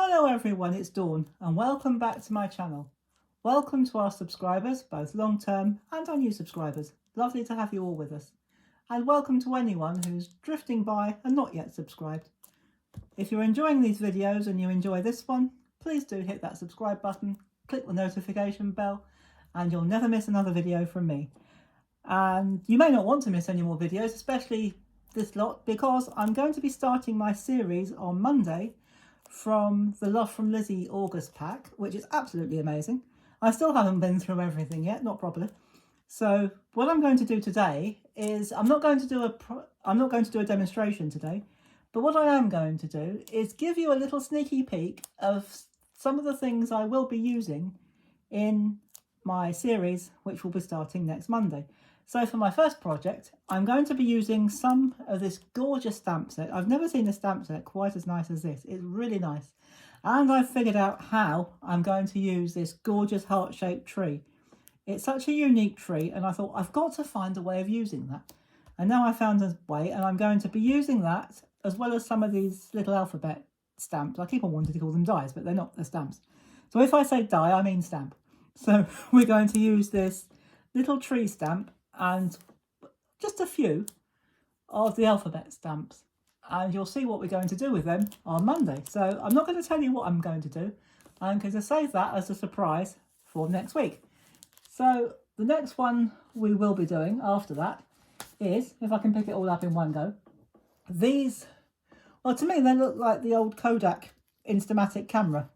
Hello everyone, it's Dawn and welcome back to my channel. Welcome to our subscribers, both long-term and our new subscribers. Lovely to have you all with us. And welcome to anyone who's drifting by and not yet subscribed. If you're enjoying these videos and you enjoy this one, please do hit that subscribe button, click the notification bell, and you'll never miss another video from me. And you may not want to miss any more videos, especially this lot, because I'm going to be starting my series on Monday from the Love from Lizi August pack, which is absolutely amazing. I still haven't been through everything yet, not properly. So what I'm going to do today is I'm not going to do a demonstration today, but what I am going to do is give you a little sneaky peek of some of the things I will be using in my series, which will be starting next Monday. So for my first project, I'm going to be using some of this gorgeous stamp set. I've never seen a stamp set quite as nice as this. It's really nice. And I've figured out how I'm going to use this gorgeous heart-shaped tree. It's such a unique tree, and I thought I've got to find a way of using that. And now I found a way, and I'm going to be using that as well as some of these little alphabet stamps. I keep on wanting to call them dies, but they're not, they're stamps. So if I say die, I mean stamp. So we're going to use this little tree stamp and just a few of the alphabet stamps, and you'll see what we're going to do with them on Monday. So I'm not going to tell you what I'm going to do. I'm going to save that as a surprise for next week. So the next one we will be doing after that is, if I can pick it all up in one go, these, well, to me they look like the old Kodak Instamatic camera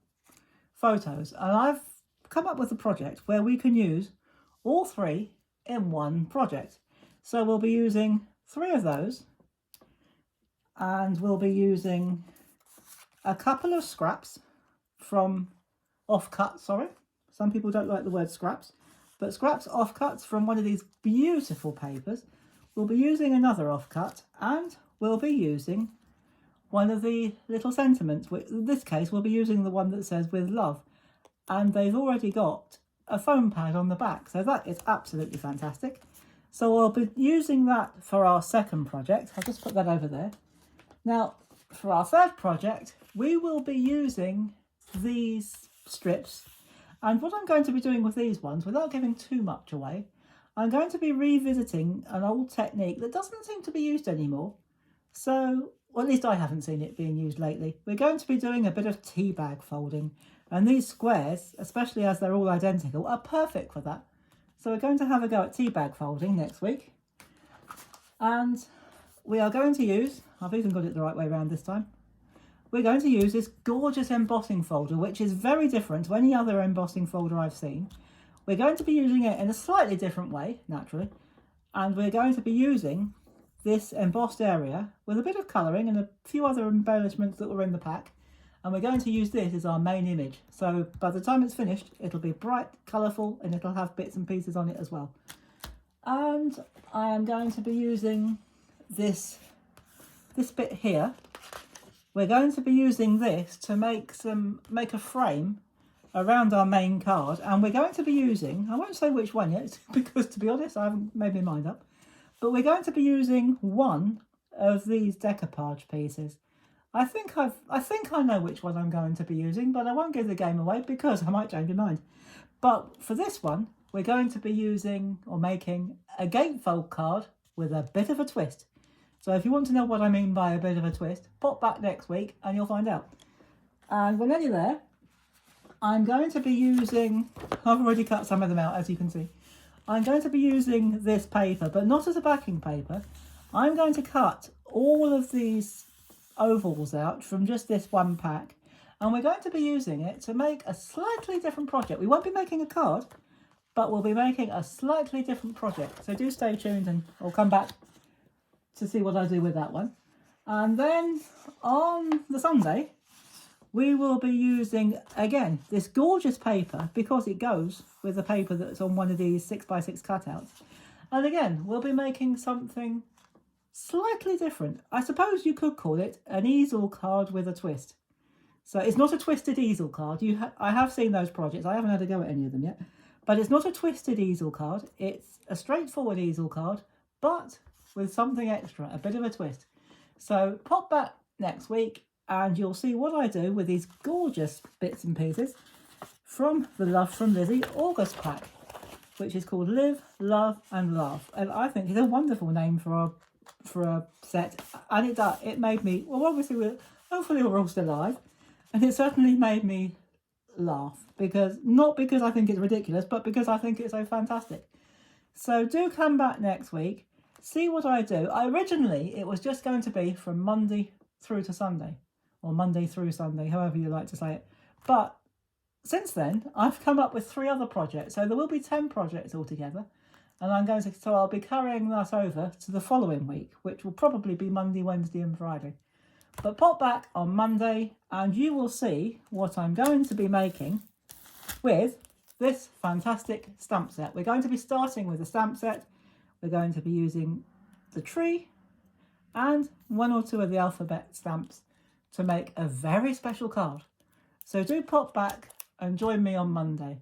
photos, and I've come up with a project where we can use all three in one project. So we'll be using three of those, and we'll be using a couple of scraps from offcuts. Sorry, some people don't like the word scraps, but scraps offcuts from one of these beautiful papers. We'll be using another offcut, and we'll be using one of the little sentiments, which in this case we'll be using the one that says "with love," and they've already got a foam pad on the back, so that is absolutely fantastic. So I'll be using that for our second project. I'll just put that over there. Now for our third project, we will be using these strips, and what I'm going to be doing with these ones, without giving too much away, I'm going to be revisiting an old technique that doesn't seem to be used anymore. So, well, at least I haven't seen it being used lately. We're going to be doing a bit of tea bag folding, and these squares, especially as they're all identical, are perfect for that. So we're going to have a go at tea bag folding next week. And we are going to use, I've even got it the right way around this time, we're going to use this gorgeous embossing folder, which is very different to any other embossing folder I've seen. We're going to be using it in a slightly different way, naturally, and we're going to be using this embossed area with a bit of colouring and a few other embellishments that were in the pack. And we're going to use this as our main image. So by the time it's finished, it'll be bright, colourful, and it'll have bits and pieces on it as well. And I am going to be using this bit here. We're going to be using this to make a frame around our main card. And we're going to be using, I won't say which one yet, because to be honest, I haven't made my mind up. But we're going to be using one of these decoupage pieces. I think I know which one I'm going to be using, but I won't give the game away because I might change my mind. But for this one, we're going to be using or making a gatefold card with a bit of a twist. So if you want to know what I mean by a bit of a twist, pop back next week and you'll find out. And when you're there, I'm going to be using, I've already cut some of them out, as you can see. I'm going to be using this paper, but not as a backing paper. I'm going to cut all of these ovals out from just this one pack, and we're going to be using it to make a slightly different project. We won't be making a card, but we'll be making a slightly different project. So do stay tuned and I'll come back to see what I do with that one. And then on the Sunday, we will be using, again, this gorgeous paper because it goes with the paper that's on one of these 6x6 cutouts. And again, we'll be making something slightly different. I suppose you could call it an easel card with a twist. So it's not a twisted easel card. I have seen those projects. I haven't had a go at any of them yet. But it's not a twisted easel card. It's a straightforward easel card, but with something extra, a bit of a twist. So pop back next week and you'll see what I do with these gorgeous bits and pieces from the Love from Lizi August pack, which is called Live, Love and Love. And I think it's a wonderful name for a set, and it made me, well, obviously hopefully we're all still alive, and it certainly made me laugh, not because I think it's ridiculous, but because I think it's so fantastic. So do come back next week, see what I do. Originally it was just going to be from Monday through to Sunday, or Monday through Sunday, however you like to say it. But since then I've come up with 3 other projects, so there will be 10 projects altogether, and so I'll be carrying that over to the following week, which will probably be Monday, Wednesday and Friday. But pop back on Monday and you will see what I'm going to be making with this fantastic stamp set. We're going to be starting with a stamp set. We're going to be using the tree and 1 or 2 of the alphabet stamps to make a very special card. So do pop back and join me on Monday.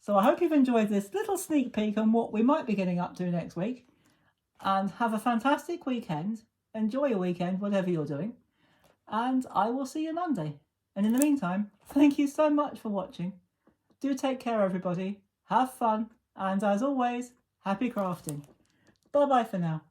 So I hope you've enjoyed this little sneak peek on what we might be getting up to next week. And have a fantastic weekend. Enjoy your weekend, whatever you're doing. And I will see you Monday. And in the meantime, thank you so much for watching. Do take care, everybody. Have fun. And as always, happy crafting. Bye-bye for now.